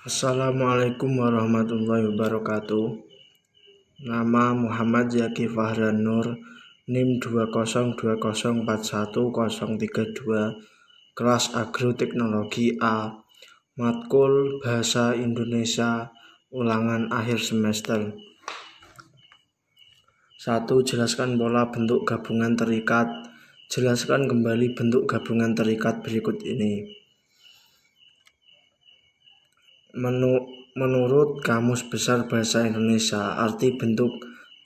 Assalamualaikum warahmatullahi wabarakatuh. Nama Muhammad Zaki Fahran Nur, NIM 202041032, kelas Agroteknologi A, matkul Bahasa Indonesia, ulangan akhir semester. 1. Jelaskan pola bentuk gabungan terikat. Jelaskan kembali bentuk gabungan terikat berikut ini. Menurut Kamus Besar Bahasa Indonesia, arti bentuk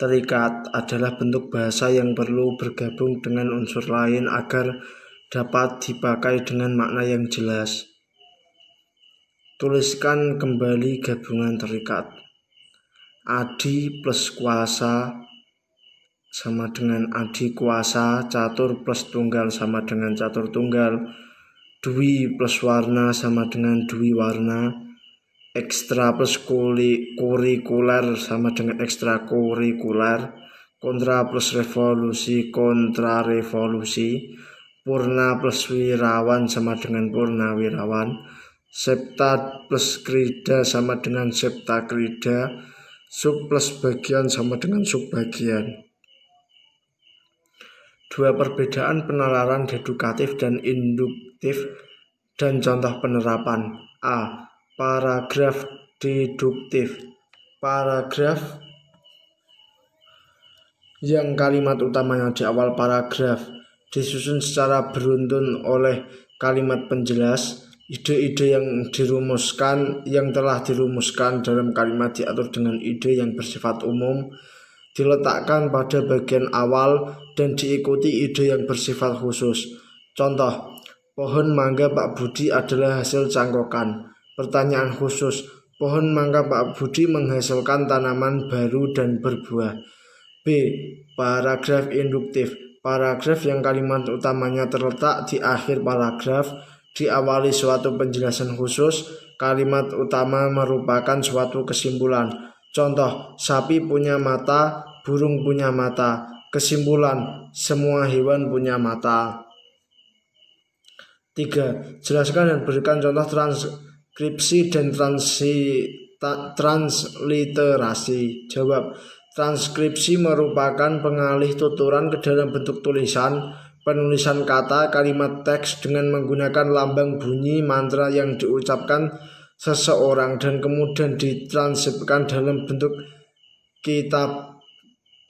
terikat adalah bentuk bahasa yang perlu bergabung dengan unsur lain agar dapat dipakai dengan makna yang jelas. Tuliskan kembali gabungan terikat. Adi plus kuasa sama dengan adi kuasa, catur plus tunggal sama dengan catur tunggal, dwi plus warna sama dengan dwi warna, ekstra plus kurikuler sama dengan ekstra kurikuler, kontra plus revolusi kontra revolusi, purna plus wirawan sama dengan purna wirawan, septa plus krida sama dengan septa krida, sub plus bagian sama dengan sub bagian. 2. Perbedaan penalaran dedukatif dan induktif dan contoh penerapan. A. Paragraf deduktif. Paragraf yang kalimat utamanya di awal paragraf disusun secara beruntun oleh kalimat penjelas. Ide-ide yang telah dirumuskan dalam kalimat diatur dengan ide yang bersifat umum, diletakkan pada bagian awal dan diikuti ide yang bersifat khusus. Contoh, pohon mangga Pak Budi adalah hasil cangkokan. Pertanyaan khusus, pohon mangga Pak Budi menghasilkan tanaman baru dan berbuah. B. Paragraf induktif. Paragraf yang kalimat utamanya terletak di akhir paragraf, diawali suatu penjelasan khusus. Kalimat utama merupakan suatu kesimpulan. Contoh, sapi punya mata, burung punya mata. Kesimpulan, semua hewan punya mata. 3. Jelaskan dan berikan contoh transkripsi dan transliterasi. Jawab, transkripsi merupakan pengalih tuturan ke dalam bentuk tulisan, penulisan kata, kalimat teks dengan menggunakan lambang bunyi mantra yang diucapkan seseorang dan kemudian ditranskripsikan dalam bentuk kitab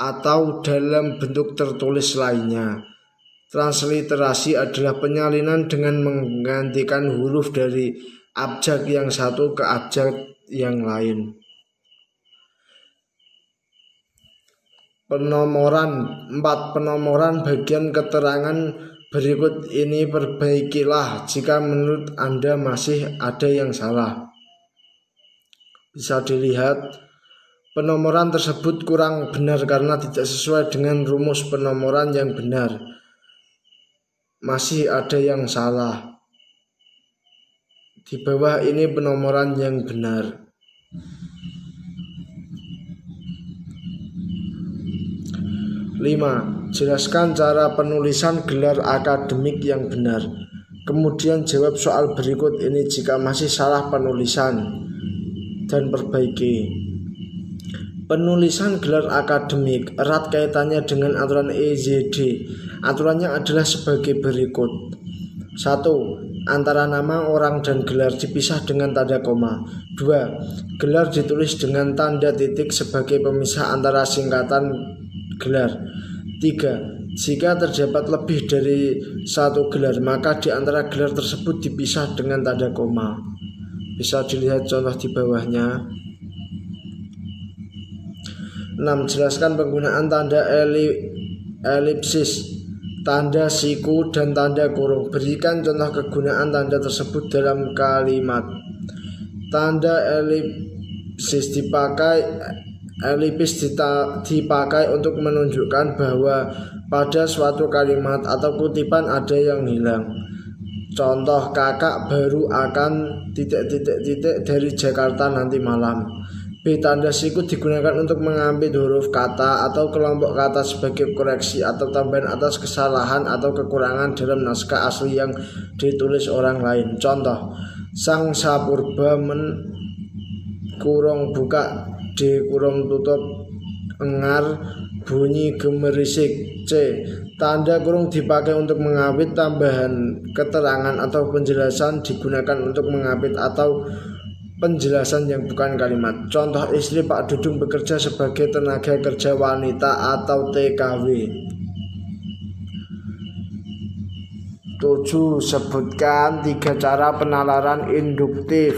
atau dalam bentuk tertulis lainnya. Transliterasi adalah penyalinan dengan menggantikan huruf dari abjad yang satu ke abjad yang lain. Penomoran 4. Penomoran bagian keterangan berikut ini perbaikilah jika menurut Anda masih ada yang salah. Bisa dilihat, penomoran tersebut kurang benar karena tidak sesuai dengan rumus penomoran yang benar. Masih ada yang salah. Di bawah ini penomoran yang benar. 5. Jelaskan cara penulisan gelar akademik yang benar. Kemudian jawab soal berikut ini jika masih salah penulisan dan perbaiki. Penulisan gelar akademik erat kaitannya dengan aturan EZD. Aturannya adalah sebagai berikut. 1. Antara nama orang dan gelar dipisah dengan tanda koma. 2. Gelar ditulis dengan tanda titik sebagai pemisah antara singkatan gelar. 3. Jika terdapat lebih dari satu gelar, maka di antara gelar tersebut dipisah dengan tanda koma. Bisa dilihat contoh di bawahnya. 6. Jelaskan penggunaan tanda elipsis, tanda siku, dan tanda kurung. Berikan contoh kegunaan tanda tersebut dalam kalimat. Tanda elipsis dipakai untuk menunjukkan bahwa pada suatu kalimat atau kutipan ada yang hilang. Contoh, kakak baru akan ... dari Jakarta nanti malam. B. Tanda siku digunakan untuk mengambil huruf kata atau kelompok kata sebagai koreksi atau tambahan atas kesalahan atau kekurangan dalam naskah asli yang ditulis orang lain. Contoh, Sang Sapurba kurung buka D kurung tutup engar bunyi gemerisik. C. Tanda kurung dipakai untuk mengapit. Tambahan keterangan atau penjelasan digunakan untuk mengapit atau penjelasan yang bukan kalimat. Contoh, istri Pak Dudung bekerja sebagai tenaga kerja wanita atau TKW. 7. Sebutkan 3 cara penalaran induktif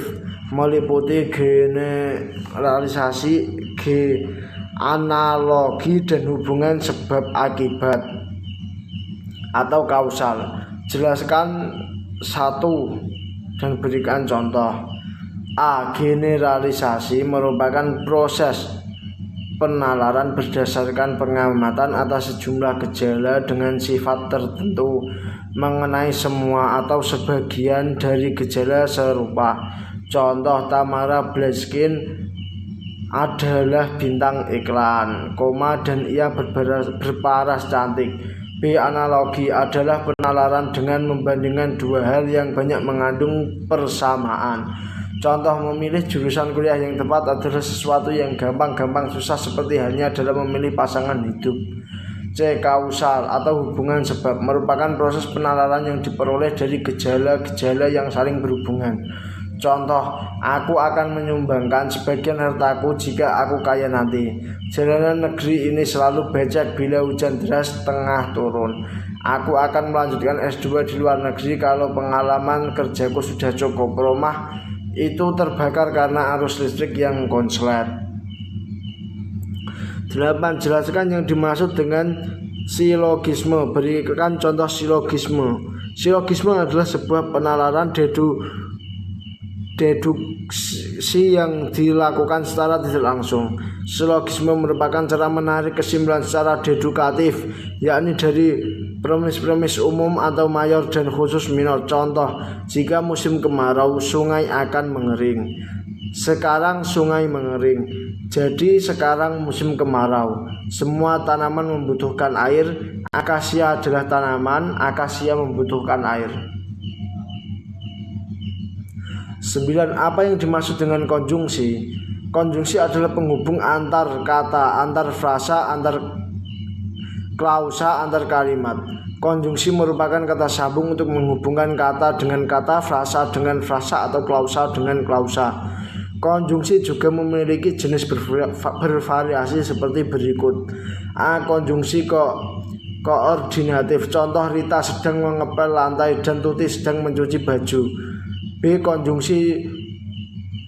meliputi generalisasi, analogi, dan hubungan sebab akibat atau kausal. Jelaskan 1 dan berikan contoh. A. Generalisasi merupakan proses penalaran berdasarkan pengamatan atas sejumlah gejala dengan sifat tertentu mengenai semua atau sebagian dari gejala serupa. Contoh, Tamara Blaskin adalah bintang iklan, dan ia berparas cantik. B. Analogi adalah penalaran dengan membandingkan dua hal yang banyak mengandung persamaan. Contoh, memilih jurusan kuliah yang tepat adalah sesuatu yang gampang susah seperti halnya dalam memilih pasangan hidup. C. Kausal atau hubungan sebab merupakan proses penalaran yang diperoleh dari gejala-gejala yang saling berhubungan. Contoh, aku akan menyumbangkan sebagian hartaku jika aku kaya nanti. Jalanan negeri ini selalu becek bila hujan deras tengah turun. Aku akan melanjutkan S2 di luar negeri kalau pengalaman kerjaku sudah cukup. Rumah itu terbakar karena arus listrik yang konslet. 8. Jelaskan yang dimaksud dengan silogisme. Berikan contoh silogisme. Silogisme adalah sebuah penalaran deduksi yang dilakukan secara tidak langsung. Silogisme merupakan cara menarik kesimpulan secara dedukatif, yakni dari premis-premis umum atau mayor dan khusus minor. Contoh, jika musim kemarau, sungai akan mengering. Sekarang sungai mengering, jadi sekarang musim kemarau. Semua tanaman membutuhkan air. Akasia adalah tanaman, akasia membutuhkan air. 9. Apa yang dimaksud dengan konjungsi? Konjungsi adalah penghubung antar kata, antar frasa, antar klausa, antar kalimat. Konjungsi merupakan kata sambung untuk menghubungkan kata dengan kata, frasa dengan frasa, atau klausa dengan klausa. Konjungsi juga memiliki jenis bervariasi seperti berikut. A. Konjungsi koordinatif. Contoh, Rita sedang mengepel lantai dan Tuti sedang mencuci baju. B. Konjungsi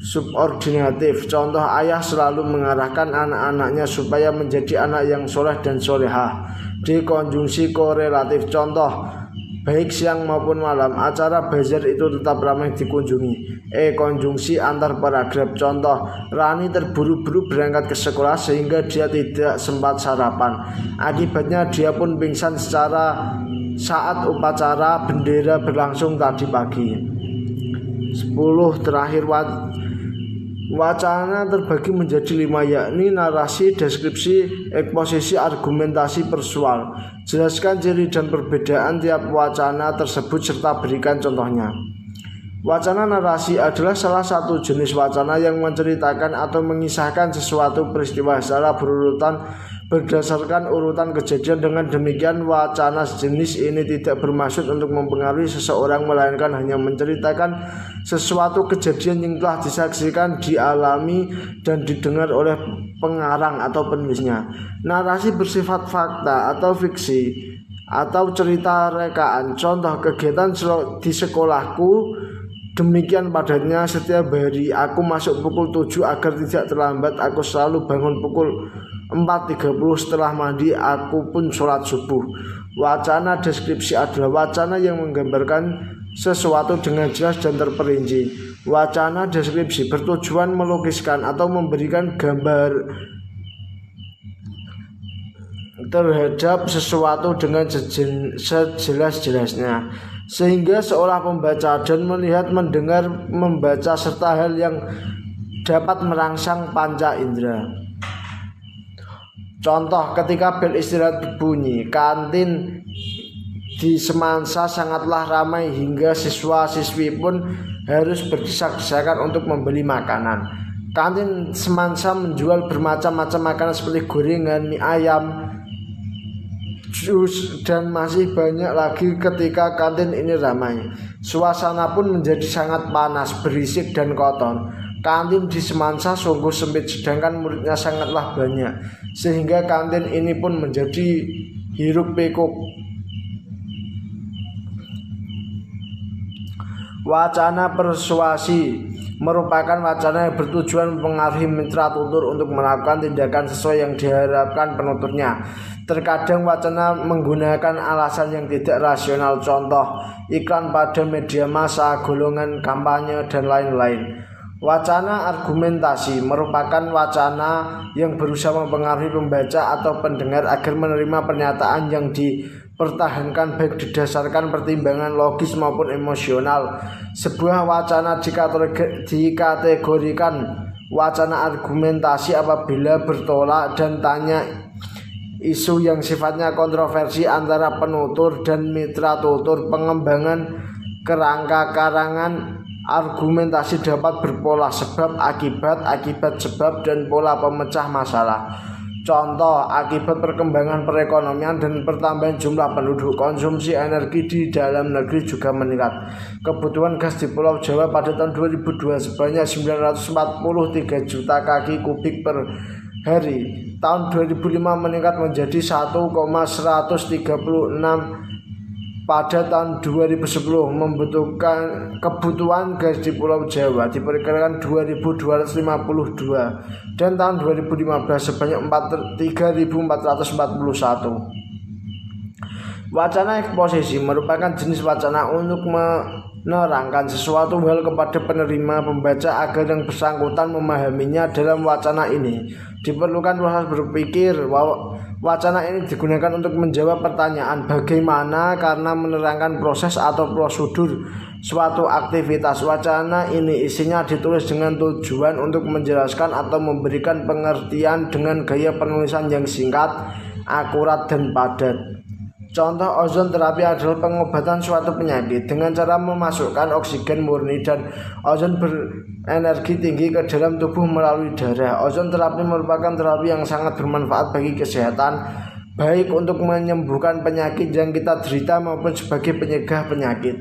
subordinatif. Contoh, ayah selalu mengarahkan anak-anaknya supaya menjadi anak yang soleh dan solehah. D. Konjungsi korelatif. Contoh, baik siang maupun malam acara bazar itu tetap ramai dikunjungi. E. Konjungsi antar paragraf. Contoh, Rani terburu-buru berangkat ke sekolah sehingga dia tidak sempat sarapan. Akibatnya dia pun pingsan saat upacara bendera berlangsung tadi pagi. 10. Terakhir, wacana terbagi menjadi 5, yakni narasi, deskripsi, eksposisi, argumentasi, persual. Jelaskan ciri dan perbedaan tiap wacana tersebut serta berikan contohnya. Wacana narasi adalah salah satu jenis wacana yang menceritakan atau mengisahkan sesuatu peristiwa secara berurutan berdasarkan urutan kejadian. Dengan demikian, wacana sejenis ini tidak bermaksud untuk mempengaruhi seseorang, melainkan hanya menceritakan sesuatu kejadian yang telah disaksikan, dialami, dan didengar oleh pengarang atau penulisnya. Narasi bersifat fakta atau fiksi atau cerita rekaan. Contoh, kegiatan di sekolahku demikian padatnya setiap hari. Aku masuk pukul 7 agar tidak terlambat. Aku selalu bangun pukul 4.30 setelah mandi. Aku pun sholat subuh. Wacana deskripsi adalah wacana yang menggambarkan sesuatu dengan jelas dan terperinci. Wacana deskripsi bertujuan melukiskan atau memberikan gambar terhadap sesuatu dengan sejelas-jelasnya, sehingga seolah pembaca dan melihat, mendengar, membaca serta hal yang dapat merangsang panca indera. Contoh, ketika bel istirahat berbunyi, kantin di Semansa sangatlah ramai hingga siswa-siswi pun harus berdesak-desakan untuk membeli makanan. Kantin semansa menjual bermacam-macam makanan seperti gorengan, mie ayam, jus, dan masih banyak lagi. Ketika kantin ini ramai, suasana pun menjadi sangat panas, berisik, dan kotor. Kantin di Semansa sungguh sempit, sedangkan muridnya sangatlah banyak, sehingga kantin ini pun menjadi hiruk pikuk. Wacana persuasi merupakan wacana yang bertujuan mempengaruhi mitra tutur untuk melakukan tindakan sesuai yang diharapkan penuturnya. Terkadang wacana menggunakan alasan yang tidak rasional, contoh iklan pada media massa, golongan kampanye, dan lain-lain. Wacana argumentasi merupakan wacana yang berusaha mempengaruhi pembaca atau pendengar agar menerima pernyataan yang dipertahankan baik didasarkan pertimbangan logis maupun emosional. Sebuah wacana dikategorikan wacana argumentasi apabila bertolak dan tanya isu yang sifatnya kontroversi antara penutur dan mitra tutur. Pengembangan kerangka karangan argumentasi dapat berpola sebab akibat, akibat sebab, dan pola pemecah masalah. Contoh, akibat perkembangan perekonomian dan pertambahan jumlah penduduk, konsumsi energi di dalam negeri juga meningkat. Kebutuhan gas di Pulau Jawa pada tahun 2002 sebanyak 943 juta kaki kubik per hari. Tahun 2005 meningkat menjadi 1,136 pada tahun 2010. Membutuhkan kebutuhan gas di Pulau Jawa diperkirakan 2.252 dan tahun 2015 sebanyak 3.441. Wacana eksposisi merupakan jenis wacana untuk menerangkan sesuatu hal kepada penerima pembaca agar yang bersangkutan memahaminya. Dalam wacana ini diperlukan proses berpikir. Wacana ini digunakan untuk menjawab pertanyaan bagaimana karena menerangkan proses atau prosedur suatu aktivitas. Wacana ini isinya ditulis dengan tujuan untuk menjelaskan atau memberikan pengertian dengan gaya penulisan yang singkat, akurat, dan padat. Contoh, ozon terapi adalah pengobatan suatu penyakit dengan cara memasukkan oksigen murni dan ozon berenergi tinggi ke dalam tubuh melalui darah. Ozon terapi merupakan terapi yang sangat bermanfaat bagi kesehatan, baik untuk menyembuhkan penyakit yang kita derita maupun sebagai penyegah penyakit.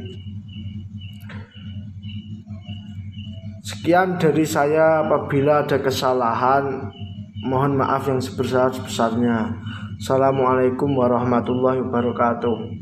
Sekian dari saya, apabila ada kesalahan mohon maaf yang sebesar-besarnya. Assalamualaikum warahmatullahi wabarakatuh.